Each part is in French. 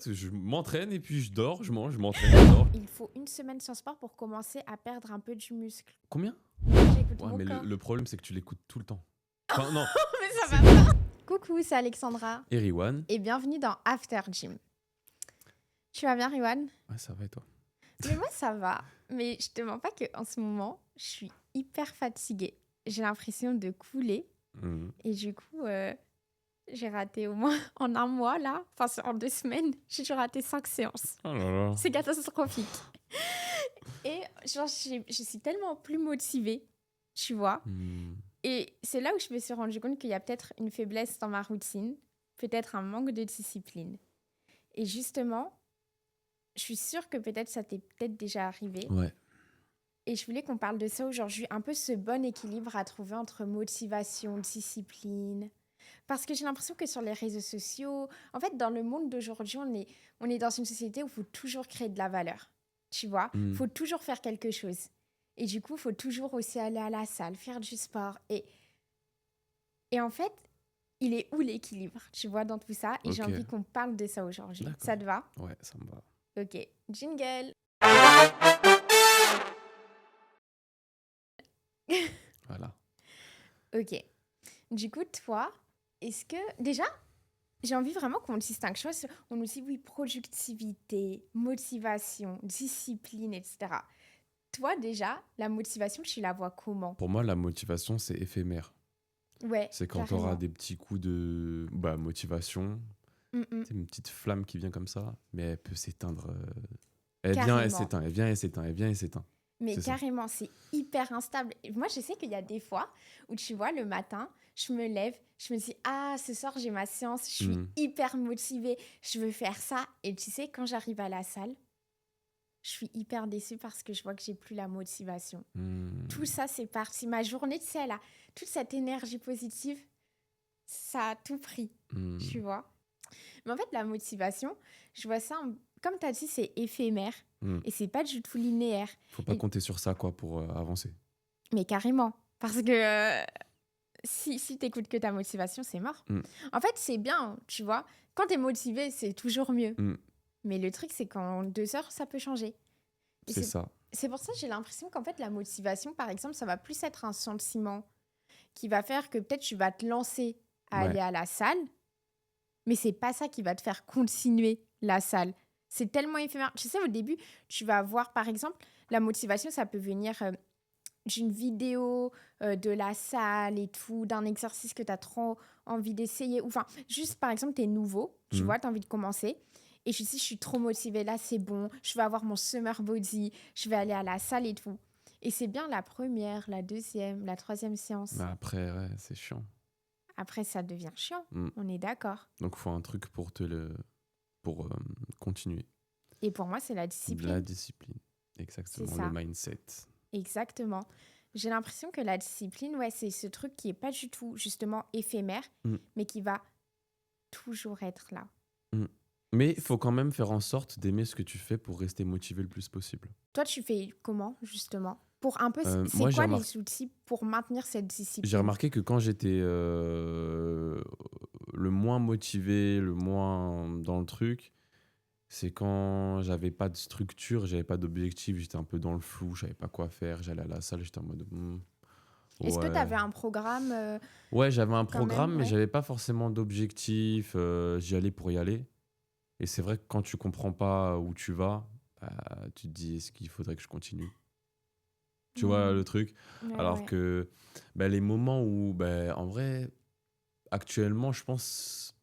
Je m'entraîne et puis je dors, je mange, je m'entraîne, je dors. Il faut une semaine sans sport pour commencer à perdre un peu du muscle. Combien? J'écoute Ouais, mon mais corps. le problème, c'est que tu l'écoutes tout le temps. Enfin, non. Mais ça C'est- va pas. Coucou, c'est Alexandra. Et Riwan? Et bienvenue dans After Gym. Tu vas bien, Riwan? Ouais, ça va et toi? Mais moi, ça va. Mais je te mens pas qu'en ce moment, je suis hyper fatiguée. J'ai l'impression de couler. Mhm. Et du coup, j'ai raté au moins en un mois, là. Enfin, en 2 semaines, j'ai dû rater 5 séances. Oh là là. C'est catastrophique. Et genre, je suis tellement plus motivée, tu vois. Hmm. Et c'est là où je me suis rendu compte qu'il y a peut-être une faiblesse dans ma routine, peut-être un manque de discipline. Et justement, je suis sûre que peut-être ça t'est peut-être déjà arrivé. Ouais. Et je voulais qu'on parle de ça aujourd'hui, un peu ce bon équilibre à trouver entre motivation, discipline. Parce que j'ai l'impression que sur les réseaux sociaux, en fait, dans le monde d'aujourd'hui, on est dans une société où il faut toujours créer de la valeur. Tu vois, il faut toujours faire quelque chose. Et du coup, il faut toujours aussi aller à la salle, faire du sport. Et en fait, il est où l'équilibre, tu vois, dans tout ça? Et j'ai Ok. envie qu'on parle de ça aujourd'hui. D'accord. Ça te va? Ouais, ça me va. Ok, jingle. Voilà. Ok. Du coup, toi, est-ce que... Déjà, j'ai envie vraiment qu'on distingue. Tu vois, on nous dit, oui, productivité, motivation, discipline, etc. Toi, déjà, la motivation, tu la vois comment? Pour moi, la motivation, c'est éphémère. Ouais, C'est quand tu carrément. auras des petits coups de motivation. Mm-mm. C'est une petite flamme qui vient comme ça, mais elle peut s'éteindre. Elle vient, elle Carrément. s'éteint, elle vient, elle s'éteint, elle vient, elle s'éteint. Mais C'est ça. carrément, c'est hyper instable. Et moi, je sais qu'il y a des fois où, tu vois, le matin, je me lève, je me dis, ah, ce soir, j'ai ma séance, je suis hyper motivée, je veux faire ça. Et tu sais, quand j'arrive à la salle, je suis hyper déçue parce que je vois que j'ai plus la motivation. Tout ça, c'est parti. Ma journée, tu sais, elle a toute cette énergie positive, ça a tout pris, tu vois. Mais en fait, la motivation, je vois ça, comme tu as dit, c'est éphémère et c'est pas du tout linéaire. Faut pas compter sur ça quoi pour avancer. Mais carrément, parce que si t'écoutes que ta motivation, c'est mort. En fait, c'est bien, tu vois. Quand t'es motivé, c'est toujours mieux. Mais le truc, c'est qu'en 2 heures, ça peut changer. Et C'est ça. C'est pour ça que j'ai l'impression qu'en fait, la motivation, par exemple, ça va plus être un sentiment qui va faire que peut-être tu vas te lancer à aller à la salle, mais c'est pas ça qui va te faire continuer la salle. C'est tellement éphémère. Tu sais, au début, tu vas voir, par exemple, la motivation, ça peut venir d'une vidéo, de la salle et tout, d'un exercice que tu as trop envie d'essayer. Enfin, juste, par exemple, tu es nouveau, tu vois, tu as envie de commencer. Et je dis, je suis trop motivée, là, c'est bon. Je vais avoir mon summer body, je vais aller à la salle et tout. Et c'est bien la première, la deuxième, la troisième séance. Mais après, ouais, c'est chiant. Après, ça devient chiant, on est d'accord. Donc, il faut un truc pour continuer. Et pour moi, c'est la discipline. La discipline, exactement, C'est ça. le mindset. Exactement. J'ai l'impression que la discipline, ouais, c'est ce truc qui est pas du tout, justement, éphémère, mais qui va toujours être là. Mais il faut quand même faire en sorte d'aimer ce que tu fais pour rester motivé le plus possible. Toi, tu fais comment, justement? Pour un peu, c'est moi, quoi les outils pour maintenir cette discipline? J'ai remarqué que quand j'étais le moins motivé, le moins dans le truc, c'est quand j'avais pas de structure, j'avais pas d'objectif, j'étais un peu dans le flou, je savais pas quoi faire, j'allais à la salle, j'étais en mode... Est-ce que tu avais un programme Ouais, j'avais un programme, même, mais ouais. j'avais pas forcément d'objectif, j'y allais pour y aller. Et c'est vrai que quand tu comprends pas où tu vas, tu te dis, est-ce qu'il faudrait que je continue? Tu vois le truc? Ouais, Alors ouais. que les moments où, en vrai, actuellement, je pense,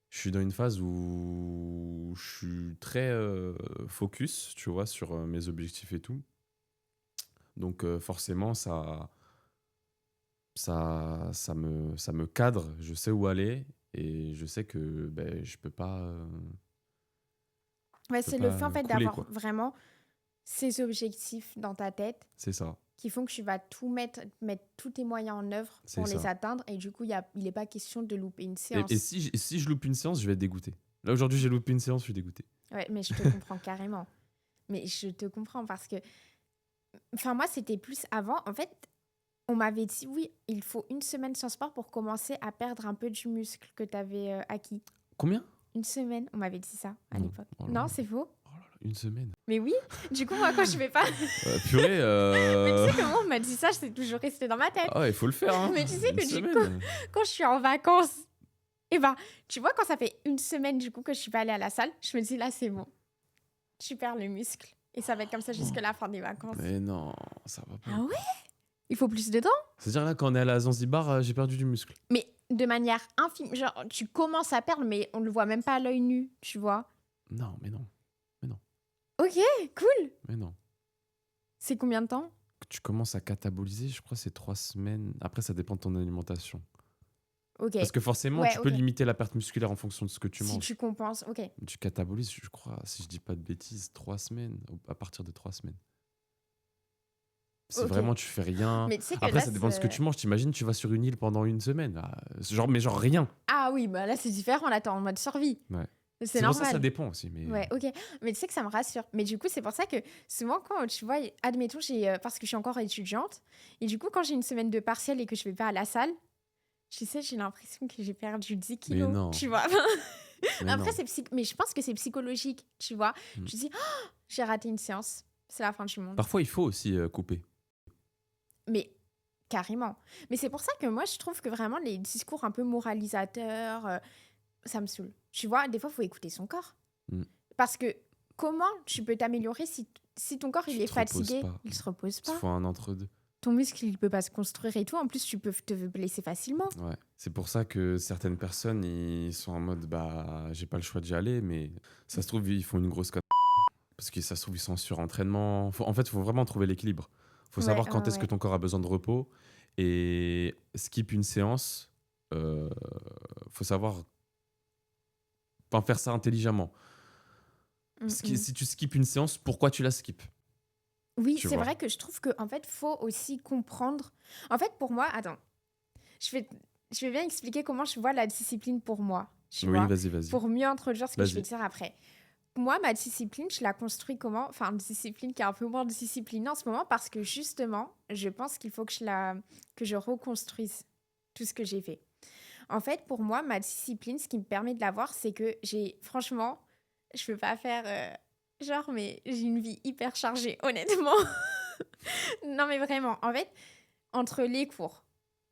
je suis dans une phase où je suis très focus, tu vois, sur mes objectifs et tout. Donc forcément, ça me cadre, je sais où aller et je sais que je peux pas, Ouais, je peux c'est le fait, en pas fait, couler, d'avoir quoi. vraiment ces objectifs dans ta tête C'est ça. qui font que tu vas tout mettre tous tes moyens en œuvre C'est pour les ça. atteindre. Et du coup, il n'est pas question de louper une Et séance. si je loupe une séance, je vais être dégoûté. Là, aujourd'hui, j'ai loupé une séance, je suis dégoûté. Ouais, mais je te comprends carrément. Mais je te comprends parce que... Enfin, moi, c'était plus avant. En fait, on m'avait dit, oui, il faut une semaine sans sport pour commencer à perdre un peu du muscle que tu avais acquis. Combien? une semaine. On m'avait dit ça à Non. l'époque. Oh là Non, là. c'est faux. Oh là là, une semaine. Mais oui, du coup, moi, quand je vais pas. Purée. Mais tu sais comment on m'a dit ça, c'est toujours resté dans ma tête. Ah, il faut le faire. Hein. Mais tu sais Une que du coup, semaine. quand je suis en vacances, et ben, tu vois, quand ça fait une semaine du coup que je suis pas allée à la salle, je me dis là, c'est bon. Tu perds le muscle. Et ça va être comme ça jusqu'à la fin des vacances. Mais non, ça va pas. Ah ouais? Il faut plus de temps. C'est-à-dire là, quand on est allé à Zanzibar, j'ai perdu du muscle. Mais de manière infime. Genre, tu commences à perdre, mais on le voit même pas à l'œil nu, tu vois. Non, mais non. Ok, cool. Mais non. C'est combien de temps? Tu commences à cataboliser, je crois, c'est 3 semaines. Après, ça dépend de ton alimentation. Ok. Parce que forcément, Ouais, tu peux ok. limiter la perte musculaire en fonction de ce que tu Si manges. tu compenses, ok. Tu catabolises, je crois, si je dis pas de bêtises, 3 semaines, à partir de 3 semaines. C'est Ok. vraiment, tu fais rien. Mais tu sais que Après, là, ça dépend de ce que tu manges. T'imagines, tu vas sur une île pendant une semaine. Mais genre rien. Ah oui, bah là, c'est différent. Là, t'es en mode survie. Ouais. C'est pour ça, normal. ça dépend aussi. Mais... Ouais, ok. Mais tu sais que ça me rassure. Mais du coup, c'est pour ça que souvent, quand tu vois, admettons, parce que je suis encore étudiante, et du coup, quand j'ai une semaine de partiel et que je vais pas à la salle, tu sais, j'ai l'impression que j'ai perdu 10 kilos. non. Tu vois. Mais Après, non. mais je pense que c'est psychologique, tu vois. Mm. Tu te dis, oh, j'ai raté une séance, c'est la fin du monde. Parfois, il faut aussi couper. Mais carrément. Mais c'est pour ça que moi, je trouve que vraiment les discours un peu moralisateurs, ça me saoule. Tu vois, des fois, il faut écouter son corps. Mm. Parce que comment tu peux t'améliorer si ton corps il est fatigué, il se repose Il pas. faut un entre-deux. Ton muscle, il peut pas se construire et tout. En plus, tu peux te blesser facilement. Ouais. C'est pour ça que certaines personnes, ils sont en mode, bah, j'ai pas le choix d'y aller, mais ça se trouve, ils font une grosse connerie. Parce que ça se trouve, ils sont en surentraînement. En fait, il faut vraiment trouver l'équilibre. Il faut savoir quand est-ce que ton corps a besoin de repos. Et skip une séance, faut savoir faire ça intelligemment. Si tu skips une séance, pourquoi tu la skips? Oui, Tu c'est vois. vrai que je trouve qu'en fait, faut aussi comprendre. En fait, pour moi, attends, je vais bien expliquer comment je vois la discipline pour moi. Tu Oui, vois, vas-y. pour mieux introduire ce que je vais Vas-y. dire après. Moi, ma discipline, je la construis comment? Enfin, une discipline qui est un peu moins disciplinée en ce moment parce que justement, je pense qu'il faut que je reconstruise tout ce que j'ai fait. En fait, pour moi, ma discipline, ce qui me permet de l'avoir, c'est que franchement, je peux pas faire mais j'ai une vie hyper chargée, honnêtement. Non, mais vraiment, en fait, entre les cours,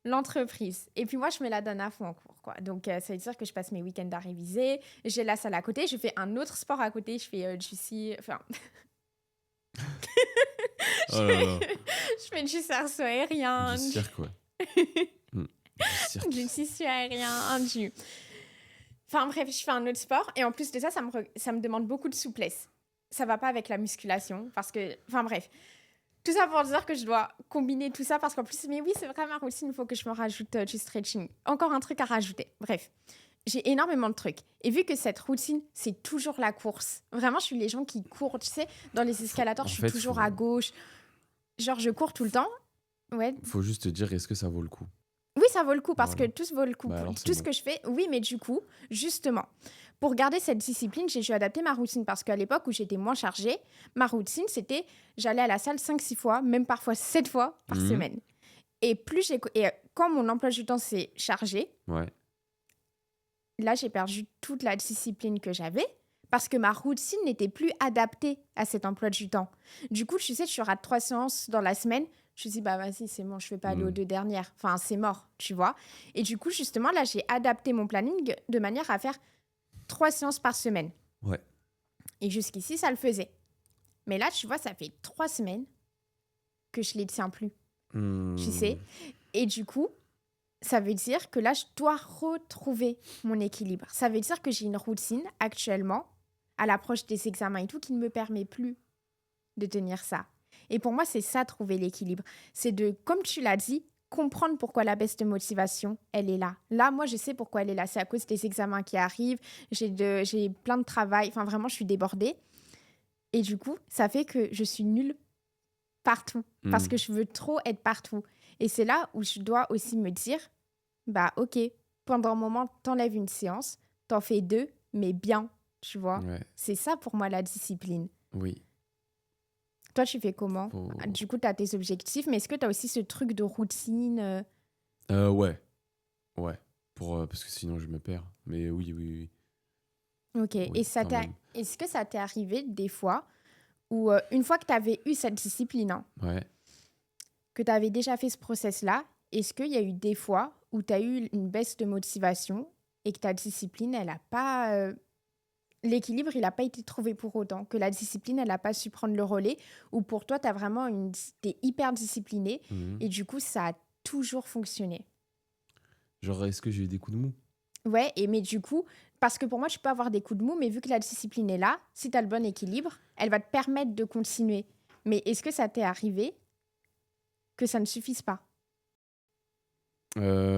l'entreprise, et puis moi, je me la donne à fond en cours, quoi. Donc, ça veut dire que je passe mes week-ends à réviser, j'ai la salle à côté, je fais un autre sport à côté, je fais enfin, Oh là là. je fais du cerceau aérien, Du cirque, ouais. Du cirque. du tissu aérien, Enfin bref, je fais un autre sport, et en plus de ça, ça me demande beaucoup de souplesse. Ça va pas avec la musculation, parce que... Enfin bref. Tout ça pour dire que je dois combiner tout ça parce qu'en plus, mais oui, c'est vraiment ma routine, il faut que je me rajoute du stretching. Encore un truc à rajouter. Bref, j'ai énormément de trucs. Et vu que cette routine, c'est toujours la course. Vraiment, je suis les gens qui courent, tu sais, dans les escalators, je suis toujours à gauche. Genre, je cours tout le temps. Ouais. Faut juste te dire, est-ce que ça vaut le coup? Oui, ça vaut le coup parce Voilà. que tout vaut le coup. Bah alors, tout ce que je fais, oui, mais du coup, justement, pour garder cette discipline, j'ai dû adapter ma routine parce qu'à l'époque où j'étais moins chargée, ma routine, c'était j'allais à la salle 5-6 fois, même parfois 7 fois par semaine. Et quand mon emploi du temps s'est chargé, Ouais. là, j'ai perdu toute la discipline que j'avais parce que ma routine n'était plus adaptée à cet emploi du temps. Du coup, tu sais, je rate 3 séances dans la semaine. Je me dis, bah vas-y, c'est bon, je vais pas aller aux 2 dernières. Enfin, c'est mort, tu vois. Et du coup, justement, là, j'ai adapté mon planning de manière à faire 3 séances par semaine. Ouais. Et jusqu'ici, ça le faisait. Mais là, tu vois, ça fait 3 semaines que je les tiens plus. Tu sais. Et du coup, ça veut dire que là, je dois retrouver mon équilibre. Ça veut dire que j'ai une routine actuellement, à l'approche des examens et tout, qui ne me permet plus de tenir ça. Et pour moi, c'est ça, trouver l'équilibre. C'est de, comme tu l'as dit, comprendre pourquoi la baisse de motivation, elle est là. Là, moi, je sais pourquoi elle est là. C'est à cause des examens qui arrivent. J'ai plein de travail. Enfin, vraiment, je suis débordée. Et du coup, ça fait que je suis nulle partout. Parce que je veux trop être partout. Et c'est là où je dois aussi me dire, bah, ok, pendant un moment, t'enlèves une séance, t'en fais 2, mais bien, tu vois. Ouais. C'est ça, pour moi, la discipline. Oui. Toi, tu fais comment? Du coup, tu as tes objectifs, mais est-ce que tu as aussi ce truc de routine? Ouais. Ouais. Parce que sinon, je me perds. Mais oui. Ok. Et Oui, quand même. est-ce que ça t'est arrivé des fois où, une fois que tu avais eu cette discipline, hein, Ouais. que tu avais déjà fait ce process-là, est-ce qu'il y a eu des fois où tu as eu une baisse de motivation et que ta discipline, elle a pas, l'équilibre, il n'a pas été trouvé pour autant, que la discipline, elle n'a pas su prendre le relais, ou pour toi, t'es hyper discipliné Mhm. et du coup, ça a toujours fonctionné. Genre, est-ce que j'ai eu des coups de mou? Ouais, mais du coup, parce que pour moi, tu peux avoir des coups de mou, mais vu que la discipline est là, si tu as le bon équilibre, elle va te permettre de continuer. Mais est-ce que ça t'est arrivé que ça ne suffise pas?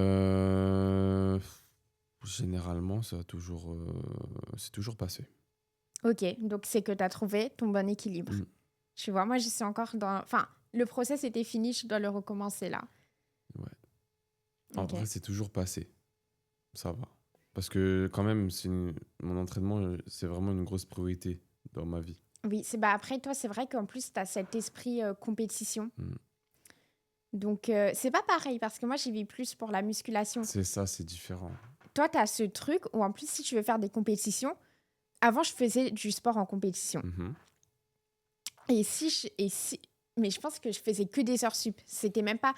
Euh, Généralement, c'est toujours passé. Ok, donc c'est que tu as trouvé ton bon équilibre. Mm. Tu vois, moi, je suis encore dans... Enfin, le process était fini, je dois le recommencer là. Ouais. En Ok. vrai, c'est toujours passé. Ça va. Parce que quand même, mon entraînement, c'est vraiment une grosse priorité dans ma vie. Oui, après, toi, c'est vrai qu'en plus, tu as cet esprit compétition. Mm. Donc, c'est pas pareil parce que moi, j'y vais plus pour la musculation. C'est ça, c'est différent. Toi, tu as ce truc où, en plus, si tu veux faire des compétitions, avant, je faisais du sport en compétition. Mhm. Mais je pense que je faisais que des heures sup. C'était même pas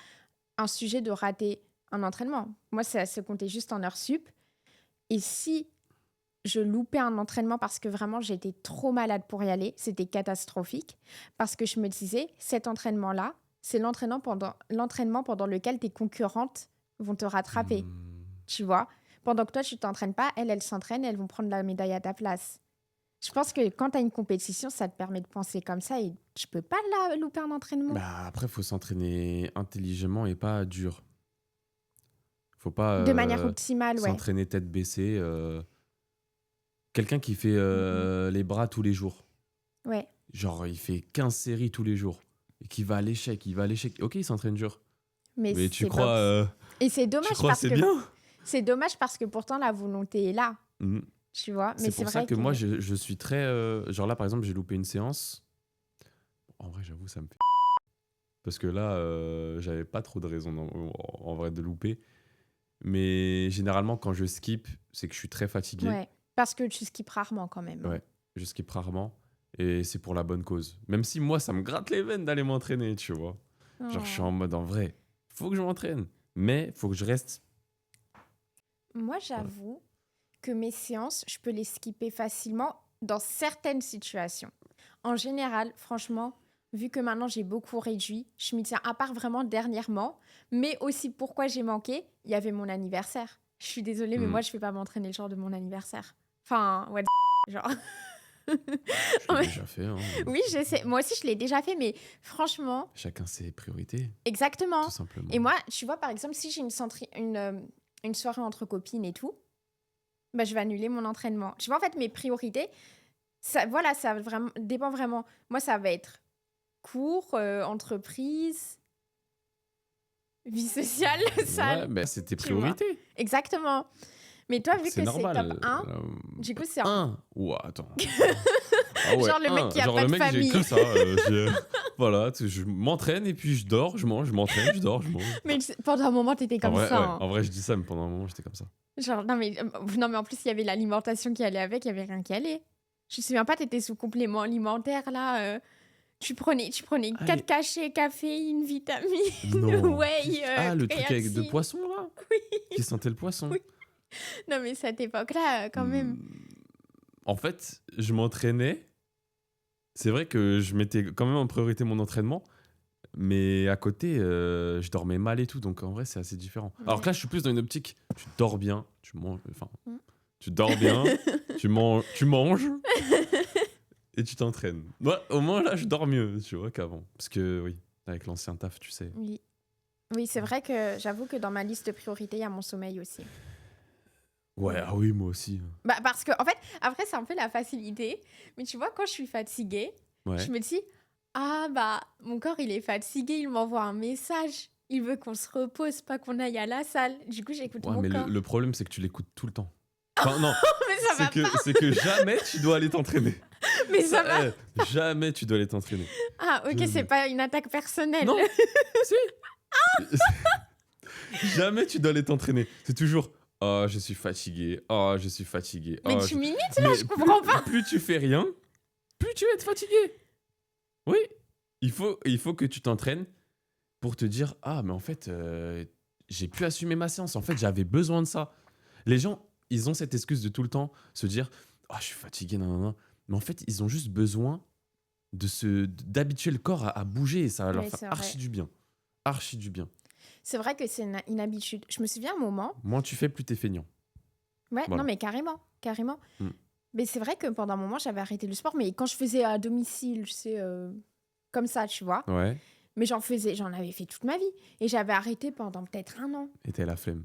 un sujet de rater un entraînement. Moi, ça se comptait juste en heures sup. Et si je loupais un entraînement parce que vraiment j'étais trop malade pour y aller, c'était catastrophique. Parce que je me disais, cet entraînement-là, c'est l'entraînement pendant lequel tes concurrentes vont te rattraper. Mm. Tu vois? Pendant que toi, tu t'entraînes pas, elles s'entraînent, elles vont prendre la médaille à ta place. Je pense que quand tu as une compétition, ça te permet de penser comme ça et je peux pas louper un entraînement. Bah, après, faut s'entraîner intelligemment et pas dur. Faut pas De manière optimale, ouais. s'entraîner tête baissée. Quelqu'un qui fait Mhm. les bras tous les jours. Ouais. Genre, il fait 15 séries tous les jours. Et qui va à l'échec, il va à l'échec. Ok, il s'entraîne dur. Mais Mais tu c'est pas... crois, Et c'est tu dommage crois parce c'est que bien? pourtant la volonté est là, Mhm. tu vois. Mais C'est c'est pour ça vrai que que moi, je suis très... genre là, par exemple, j'ai loupé une séance. En vrai, j'avoue, ça me fait... Parce que là, j'avais pas trop de raison en vrai de louper. Mais généralement, quand je skip, c'est que je suis très fatigué. ouais, parce que tu skippes rarement quand même, hein. Ouais, je skip rarement. Et c'est pour la bonne cause. Même si moi, ça me gratte les veines d'aller m'entraîner, tu vois. Genre, je suis Oh. en mode, en vrai, faut que je m'entraîne. Mais faut que je reste... Moi, Voilà. j'avoue que mes séances, je peux les skipper facilement dans certaines situations. En général, franchement, vu que maintenant j'ai beaucoup réduit, je m'y tiens à part vraiment dernièrement, mais aussi pourquoi j'ai manqué, il y avait mon anniversaire. Je suis désolée, mais Hmm. moi, je ne vais pas m'entraîner le jour de mon anniversaire. Enfin, ouais, genre. Je l'ai déjà fait, hein. Oui, je sais. Moi aussi, je l'ai déjà fait, mais franchement, Chacun ses priorités, tout exactement. simplement. Et moi, tu vois, par exemple, si j'ai une soirée entre copines et tout, bah, je vais annuler mon entraînement. Tu vois, en fait, mes priorités, ça, voilà, ça vraiment, dépend vraiment. Moi, ça va être cours, entreprise, vie sociale, Ouais, salle, mais c'est tes tu vois. priorités. Exactement. Mais toi, vu C'est que c'est top normal. 1, du coup, c'est Un. Ouah, attends. Ah ouais, genre le mec un. qui a Genre pas le de mec, j'ai famille. que ça. Voilà, je m'entraîne et puis je dors, je mange, je m'entraîne, je dors, je mange. Mais pendant un moment, t'étais En comme vrai, ça, ouais. hein. En vrai, je dis ça, mais pendant un moment, j'étais comme ça. Genre, non, mais en plus, il y avait l'alimentation qui allait avec, il y avait rien qui allait. Je me souviens pas, t'étais sous complément alimentaire, là. Tu prenais 4 Allez. cachets, caféine, vitamines, Non. whey, Ah, le truc avec de créatine. poisson, là? Qui sentait le poisson? Oui. Non, mais cette époque-là, quand même. Hmm. En fait, je m'entraînais. C'est vrai que je mettais quand même en priorité mon entraînement. Mais à côté, je dormais mal et tout. Donc en vrai, c'est assez différent. Alors Ouais. que là, je suis plus dans une optique. Tu dors bien, tu manges. Enfin, Mm. tu dors bien, tu manges et tu t'entraînes. Ouais, au moins là, je dors mieux, tu vois, qu'avant. Parce que oui, avec l'ancien taf, tu sais. Oui. Oui, c'est vrai que j'avoue que dans ma liste de priorités, il y a mon sommeil aussi. Ouais, Ouais. ah oui, moi aussi. Bah, parce que, en fait, après, c'est un peu la facilité. Mais tu vois, quand je suis fatiguée, Ouais. je me dis, ah bah, mon corps, il est fatigué, il m'envoie un message. Il veut qu'on se repose, pas qu'on aille à la salle. Du coup, j'écoute Ouais, mon mais corps. le problème, c'est que tu l'écoutes tout le temps. Enfin, non, Mais ça va pas. c'est que jamais tu dois aller t'entraîner. Mais ça va. Jamais tu dois aller t'entraîner. Ah, ok, c'est pas une attaque personnelle. Non, si. Jamais tu dois aller t'entraîner. C'est toujours, Oh, je suis fatigué. Oh, je suis fatigué. Mais Oh, tu milites là, Mais je comprends pas. plus tu fais rien, plus tu vas être fatigué. Oui, il faut que tu t'entraînes pour te dire, ah, mais en fait, j'ai pu assumer ma séance. En fait, j'avais besoin de ça. Les gens, ils ont cette excuse de tout le temps se dire, ah, je suis fatigué, non, non, non. Mais en fait, ils ont juste besoin d'habituer le corps à bouger et ça va leur Oui, faire c'est vrai. archi du bien. Archi du bien. C'est vrai que c'est une habitude. Je me souviens un moment. Moins tu fais, plus t'es feignant. Ouais, non, Voilà. mais carrément, carrément. Mm. Mais c'est vrai que pendant un moment, j'avais arrêté le sport, mais quand je faisais à domicile, je sais, comme ça, tu vois. Ouais. Mais j'en avais fait toute ma vie. Et j'avais arrêté pendant peut-être 1 an. Et t'as la flemme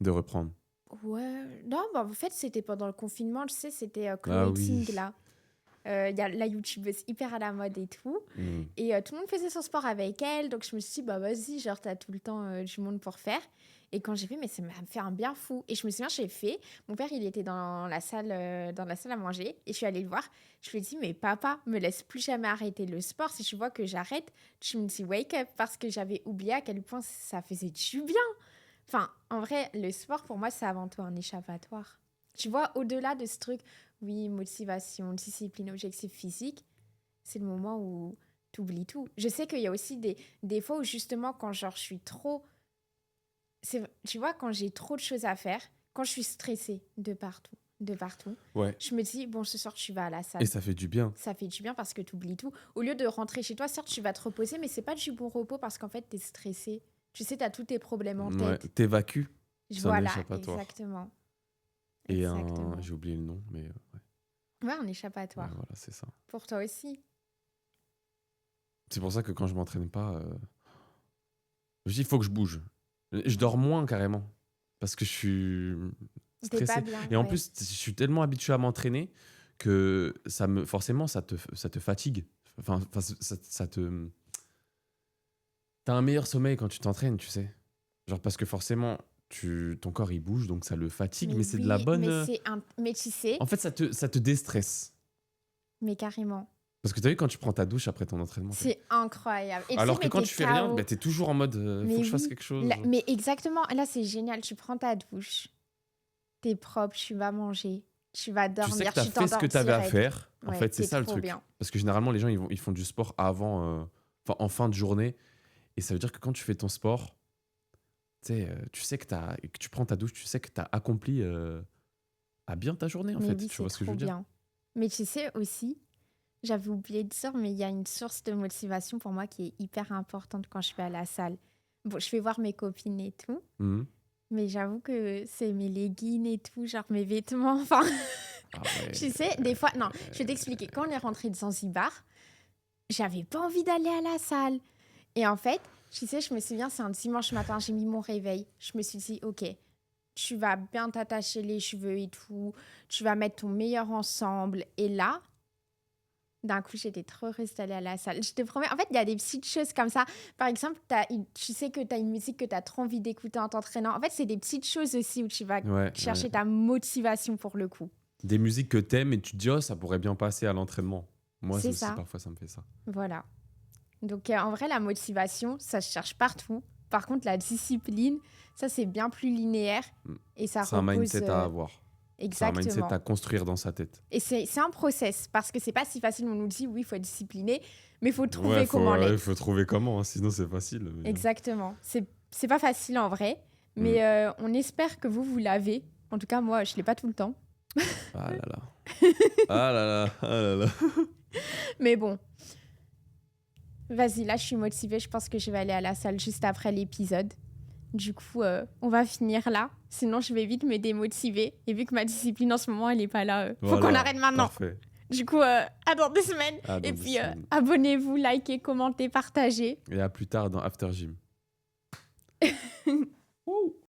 de reprendre. Ouais, non, bah, en fait, c'était pendant le confinement, tu sais, c'était Ah Chloé oui. Ting, là. Il y a la youtubeuse hyper à la mode et tout. Mm. Et tout le monde faisait son sport avec elle. Donc je me suis dit, bah vas-y, genre, t'as tout le temps du monde pour faire. Et quand j'ai fait, mais ça m'a fait un bien fou. Et je me souviens, j'ai fait. Mon père, il était dans la salle à manger. Et je suis allée le voir. Je lui ai dit, mais papa, me laisse plus jamais arrêter le sport. Si tu vois que j'arrête, tu me dis wake up. Parce que j'avais oublié à quel point ça faisait du bien. Enfin, en vrai, le sport, pour moi, c'est avant tout un échappatoire. Tu vois, au-delà de ce truc, oui, motivation, discipline, objectif physique, c'est le moment où tu oublies tout. Je sais qu'il y a aussi des fois où, justement, quand genre, je suis trop... Tu vois, quand j'ai trop de choses à faire, quand je suis stressée de partout, Ouais. je me dis, bon, ce soir, tu vas à la salle. Et ça fait du bien. Ça fait du bien parce que tu oublies tout. Au lieu de rentrer chez toi, certes, tu vas te reposer, mais c'est pas du bon repos parce qu'en fait, tu es stressé. Tu sais, tu as tous tes problèmes en Ouais. tête. T'évacues. C'est un Voilà, échappatoire. exactement. Et Exactement. j'ai oublié le nom, mais Ouais, un ouais, échappatoire. voilà, c'est ça. Pour toi aussi. C'est pour ça que quand je m'entraîne pas, je dis il faut que je bouge. Je dors moins carrément parce que je suis T'es pas stressé. bien, Et en ouais. plus, je suis tellement habitué à m'entraîner que forcément, ça te fatigue. Enfin, ça te. T'as un meilleur sommeil quand tu t'entraînes, tu sais. Genre parce que forcément, ton corps il bouge, donc ça le fatigue, Mais mais c'est de la oui, bonne. mais tu sais, En fait, ça te déstresse. mais carrément. Parce que t'as vu quand tu prends ta douche après ton entraînement. C'est incroyable. Et tu sais, Alors que mais quand t'es tu fais rien, KO. bah, t'es toujours en mode faut Mais que je fasse oui, quelque chose. mais exactement. Là, c'est génial. Tu prends ta douche, t'es propre, tu vas manger, tu vas Tu sais que dormir, t'as tu fait ce t'endors que t'avais à direct. faire. En Ouais, fait, c'est c'est ça le trop truc. bien. Parce que généralement, les gens ils font du sport avant, en fin de journée. Et ça veut dire que quand tu fais ton sport, tu sais que tu prends ta douche, tu sais que t'as accompli à bien ta journée en Mais fait. oui, Tu c'est vois ce que je trop veux dire? bien. Mais tu sais aussi, j'avais oublié de dire, mais il y a une source de motivation pour moi qui est hyper importante quand je vais à la salle. Bon, je vais voir mes copines et tout, Mhm. mais j'avoue que c'est mes leggings et tout, genre mes vêtements. Enfin, Ah ouais. tu sais, des fois, non, je vais t'expliquer. Quand on est rentré de Zanzibar, j'avais pas envie d'aller à la salle. Et en fait, tu sais, je me souviens, c'est un dimanche matin, j'ai mis mon réveil. Je me suis dit, ok, tu vas bien t'attacher les cheveux et tout, tu vas mettre ton meilleur ensemble. Et là, d'un coup, j'étais trop heureuse d'aller à la salle. Je te promets, en fait, il y a des petites choses comme ça. Par exemple, tu sais que tu as une musique que tu as trop envie d'écouter en t'entraînant. En fait, c'est des petites choses aussi où tu vas Ouais, chercher ouais. ta motivation pour le coup. Des musiques que t'aimes et tu te dis oh ça pourrait bien passer à l'entraînement. Moi C'est aussi ça. parfois ça me fait ça. Voilà. Donc, en vrai, la motivation, ça se cherche partout. Par contre, la discipline, ça, c'est bien plus linéaire Mm. et ça C'est un repose mindset à avoir. C'est un mindset exactement. à construire dans sa tête. Et c'est un process parce que c'est pas si facile. On nous dit, oui, il faut être discipliné, mais il faut trouver Ouais, comment il l'être. faut trouver comment, hein, sinon c'est facile. Exactement. C'est pas facile en vrai, mais on espère que vous l'avez. En tout cas, moi, je l'ai pas tout le temps. Ah là là. Ah là là. Ah là là. Mais bon, vas-y, là, je suis motivée. Je pense que je vais aller à la salle juste après l'épisode. Du coup, on va finir là. Sinon, je vais vite me démotiver. Et vu que ma discipline en ce moment, elle est pas là, faut qu'on Voilà, arrête maintenant. Parfait. Du coup, à dans 2 semaines. À dans Et 2 puis, semaines. abonnez-vous, likez, commentez, partagez. Et à plus tard dans After Gym. Wouh.